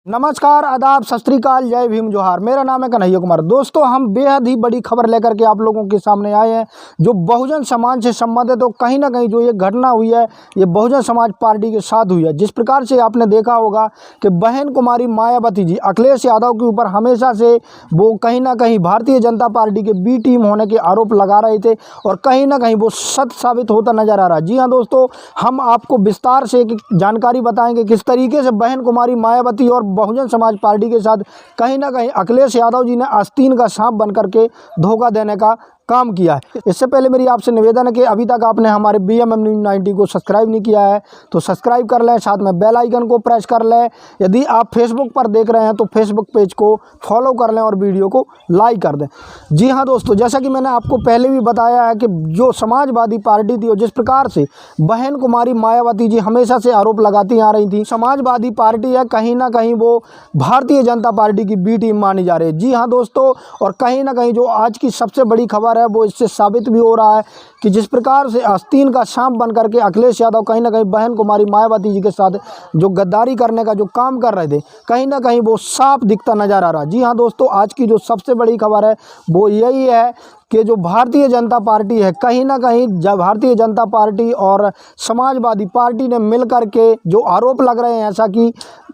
नमस्कार, आदाब, सत श्री अकाल, जय भीम, जोहार। मेरा नाम है कन्हैया कुमार। दोस्तों, हम बेहद ही बड़ी खबर लेकर के आप लोगों के सामने आए हैं जो बहुजन समाज से संबंधित। तो कहीं ना कहीं जो ये घटना हुई है ये बहुजन समाज पार्टी के साथ हुई है। जिस प्रकार से आपने देखा होगा कि बहन कुमारी मायावती जी अखिलेश यादव के ऊपर हमेशा से वो कहीं ना कहीं भारतीय जनता पार्टी के बी टीम होने के आरोप लगा रहे थे और कहीं ना कहीं वो सत्य साबित होता नजर आ रहा है। जी हाँ दोस्तों, हम आपको विस्तार से एक जानकारी बताएंगे किस तरीके से बहन कुमारी मायावती और बहुजन समाज पार्टी के साथ कहीं ना कहीं अखिलेश यादव जी ने आस्तीन का सांप बन करके धोखा देने का काम किया है। इससे पहले मेरी आपसे निवेदन है कि अभी तक आपने हमारे BMM न्यूज़ 90 को सब्सक्राइब नहीं किया है तो सब्सक्राइब कर लें, साथ में बेल आइकन को प्रेस कर लें। यदि आप फेसबुक पर देख रहे हैं तो फेसबुक पेज को फॉलो कर लें और वीडियो को लाइक कर दें। जी हाँ दोस्तों, जैसा कि मैंने आपको पहले भी बताया है कि जो समाजवादी पार्टी थी और जिस प्रकार से बहन कुमारी मायावती जी हमेशा से आरोप लगाती आ रही थी, समाजवादी पार्टी है कहीं ना कहीं वो भारतीय जनता पार्टी की बी टीम मानी जा रही है। जी हाँ दोस्तों, और कहीं ना कहीं जो आज की सबसे बड़ी खबर है वो इससे साबित भी हो रहा है कि जिस प्रकार से आस्तीन का सांप बन करके अखिलेश यादव कहीं ना कहीं बहन कुमारी मायावती जी के साथ जो गद्दारी करने का जो काम कर रहे थे कहीं ना कहीं वो साफ दिखता नजर आ रहा है। जी हाँ दोस्तों, आज की जो सबसे बड़ी खबर है वो यही है कि जो भारतीय जनता पार्टी है कहीं ना कहीं जब भारतीय जनता पार्टी और समाजवादी पार्टी ने मिलकर के जो आरोप लग रहे हैं ऐसा कि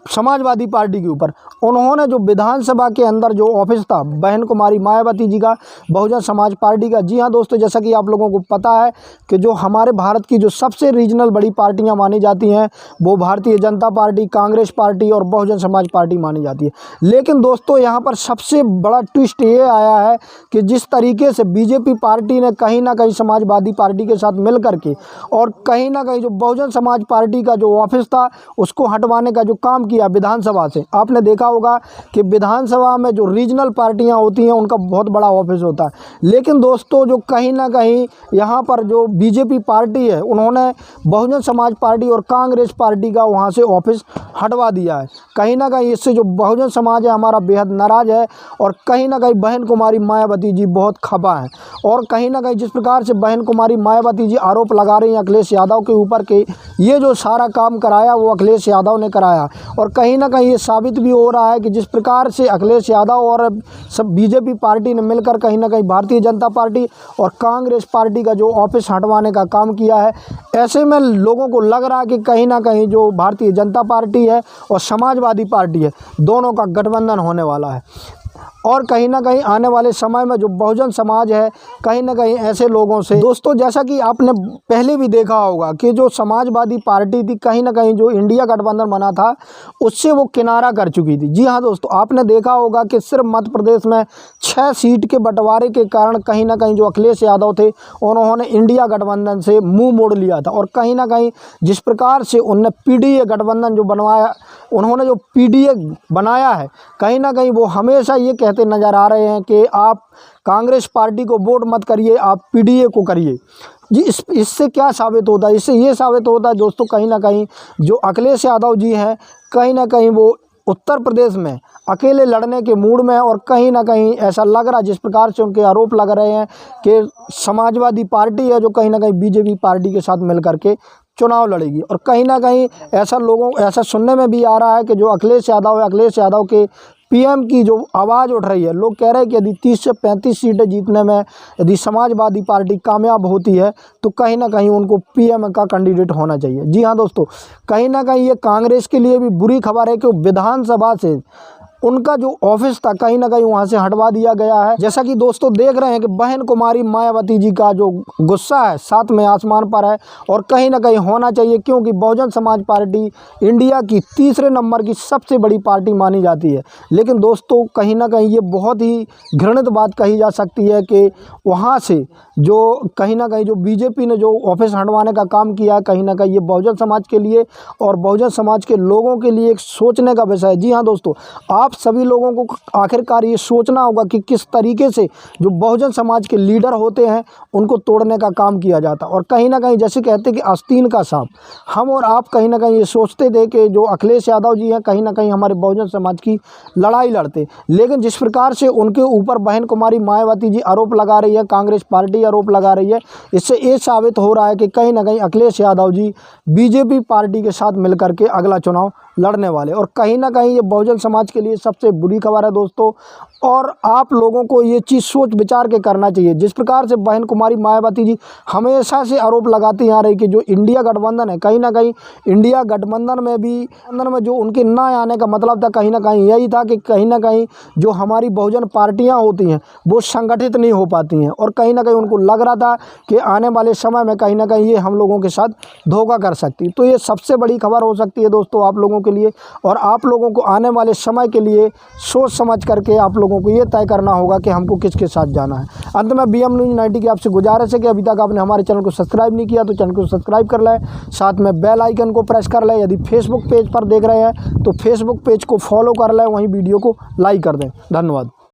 समाजवादी पार्टी के ऊपर, उन्होंने जो विधानसभा के अंदर जो ऑफिस था बहन कुमारी मायावती जी का बहुजन समाज पार्टी का। जी हाँ दोस्तों, जैसा कि आप लोगों को पता है कि जो हमारे भारत की जो सबसे रीजनल बड़ी पार्टियां मानी जाती हैं वो भारतीय जनता पार्टी, कांग्रेस पार्टी और बहुजन समाज पार्टी मानी जाती है। लेकिन दोस्तों, यहाँ पर सबसे बड़ा ट्विस्ट ये आया है कि जिस तरीके से बीजेपी पार्टी ने कहीं ना कहीं समाजवादी पार्टी के साथ मिल करके और कहीं ना कहीं जो बहुजन समाज पार्टी का जो ऑफिस था उसको हटवाने का जो काम किया विधानसभा से। आपने देखा होगा कि विधानसभा में जो रीजनल पार्टियां होती हैं उनका बहुत बड़ा ऑफिस होता है। लेकिन दोस्तों, जो कहीं ना कहीं यहाँ पर जो बीजेपी पार्टी है उन्होंने बहुजन समाज पार्टी और कांग्रेस पार्टी का वहाँ से ऑफिस हटवा दिया है। कहीं ना कहीं इससे जो बहुजन समाज है हमारा बेहद नाराज़ है और कहीं ना कहीं बहन कुमारी मायावती जी बहुत खफा है। और कहीं ना कहीं जिस प्रकार से बहन कुमारी मायावती जी आरोप लगा रही हैं अखिलेश यादव के ऊपर के ये जो सारा काम कराया वो अखिलेश यादव ने कराया, और कहीं ना कहीं ये साबित भी हो रहा है कि जिस प्रकार से अखिलेश यादव और सब बीजेपी पार्टी ने मिलकर कहीं ना कहीं भारतीय जनता पार्टी और कांग्रेस पार्टी का जो ऑफिस हटवाने का काम किया है, ऐसे में लोगों को लग रहा है कि कहीं ना कहीं जो भारतीय जनता पार्टी है और समाजवादी पार्टी है दोनों का गठबंधन होने वाला है। और कहीं ना कहीं आने वाले समय में जो बहुजन समाज है कहीं ना कहीं ऐसे लोगों से, दोस्तों जैसा कि आपने पहले भी देखा होगा कि जो समाजवादी पार्टी थी कहीं ना कहीं जो इंडिया गठबंधन बना था उससे वो किनारा कर चुकी थी। जी हाँ दोस्तों, आपने देखा होगा कि सिर्फ मध्य प्रदेश में 6 सीट के बंटवारे के कारण कहीं ना कहीं जो अखिलेश यादव थे उन्होंने इंडिया गठबंधन से मुँह मोड़ लिया था। और कहीं ना कहीं जिस प्रकार से उनने PDA गठबंधन जो बनवाया, उन्होंने जो PDA बनाया है कहीं ना कहीं वो हमेशा ये कहते नज़र आ रहे हैं कि आप कांग्रेस पार्टी को वोट मत करिए, आप PDA को करिए। जी इससे क्या साबित होता है? इससे ये साबित होता है दोस्तों कहीं ना कहीं जो अखिलेश यादव जी हैं कहीं ना कहीं वो उत्तर प्रदेश में अकेले लड़ने के मूड में, और कहीं ना कहीं ऐसा लग रहा है जिस प्रकार से उनके आरोप लग रहे हैं कि समाजवादी पार्टी है जो कहीं ना कहीं बीजेपी पार्टी के साथ मिल करके चुनाव लड़ेगी। और कहीं ना कहीं ऐसा सुनने में भी आ रहा है कि जो अखिलेश यादव है, अखिलेश यादव के PM की जो आवाज़ उठ रही है, लोग कह रहे हैं कि यदि 30 से 35 सीटें जीतने में यदि समाजवादी पार्टी कामयाब होती है तो कहीं ना कहीं उनको PM का कैंडिडेट होना चाहिए। जी हाँ दोस्तों, कहीं ना कहीं ये कांग्रेस के लिए भी बुरी खबर है कि विधानसभा से उनका जो ऑफिस था कहीं ना कहीं वहां से हटवा दिया गया है। जैसा कि दोस्तों देख रहे हैं कि बहन कुमारी मायावती जी का जो गुस्सा है साथ में आसमान पर है, और कहीं ना कहीं होना चाहिए क्योंकि बहुजन समाज पार्टी इंडिया की तीसरे नंबर की सबसे बड़ी पार्टी मानी जाती है। लेकिन दोस्तों कहीं ना कहीं ये बहुत ही घृणित बात कही जा सकती है कि वहाँ से जो कहीं ना कहीं जो बीजेपी ने जो ऑफिस हटवाने का काम किया है कहीं ना कहीं ये बहुजन समाज के लिए और बहुजन समाज के लोगों के लिए एक सोचने का विषय है। जी हाँ दोस्तों, आप सभी लोगों को आखिरकार ये सोचना होगा कि किस तरीके से जो बहुजन समाज के लीडर होते हैं उनको तोड़ने का काम किया जाता। और कहीं ना कहीं जैसे कहते कि आस्तीन का सांप, हम और आप कहीं ना कहीं ये सोचते थे कि जो अखिलेश यादव जी हैं कहीं ना कहीं हमारे बहुजन समाज की लड़ाई लड़ते, लेकिन जिस प्रकार से उनके ऊपर बहन कुमारी मायावती जी आरोप लगा रही है, कांग्रेस पार्टी आरोप लगा रही है, इससे ये साबित हो रहा है कि कहीं ना कहीं अखिलेश यादव जी बीजेपी पार्टी के साथ मिलकर के अगला चुनाव लड़ने वाले। और कहीं ना कहीं ये बहुजन समाज के लिए सबसे बुरी खबर है दोस्तों। और आप लोगों को ये चीज़ सोच विचार के करना चाहिए। जिस प्रकार से बहन कुमारी मायावती जी हमेशा से आरोप लगाती आ रही कि जो इंडिया गठबंधन है, कहीं ना कहीं इंडिया गठबंधन में भी अंदर में जो उनके ना आने का मतलब था, कहीं ना कहीं यही था कि कहीं ना कहीं जो हमारी बहुजन पार्टियां होती हैं वो संगठित नहीं हो पाती हैं। और कहीं ना कहीं उनको लग रहा था कि आने वाले समय में कहीं ना कहीं ये हम लोगों के साथ धोखा कर सकती। तो ये सबसे बड़ी खबर हो सकती है दोस्तों आप लोगों के लिए। और आप लोगों को आने वाले समय के लिए सोच समझ करके आप लोगों को ये तय करना होगा कि हमको किसके साथ जाना है। अंत में BM न्यूज़ 90 की आपसे गुजारिश है कि अभी तक आपने हमारे चैनल को सब्सक्राइब नहीं किया तो चैनल को सब्सक्राइब कर लें, साथ में बेल आइकन को प्रेस कर लें। यदि फेसबुक पेज पर देख रहे हैं तो फेसबुक पेज को फॉलो कर लें, वहीं वीडियो को लाइक कर दें। धन्यवाद।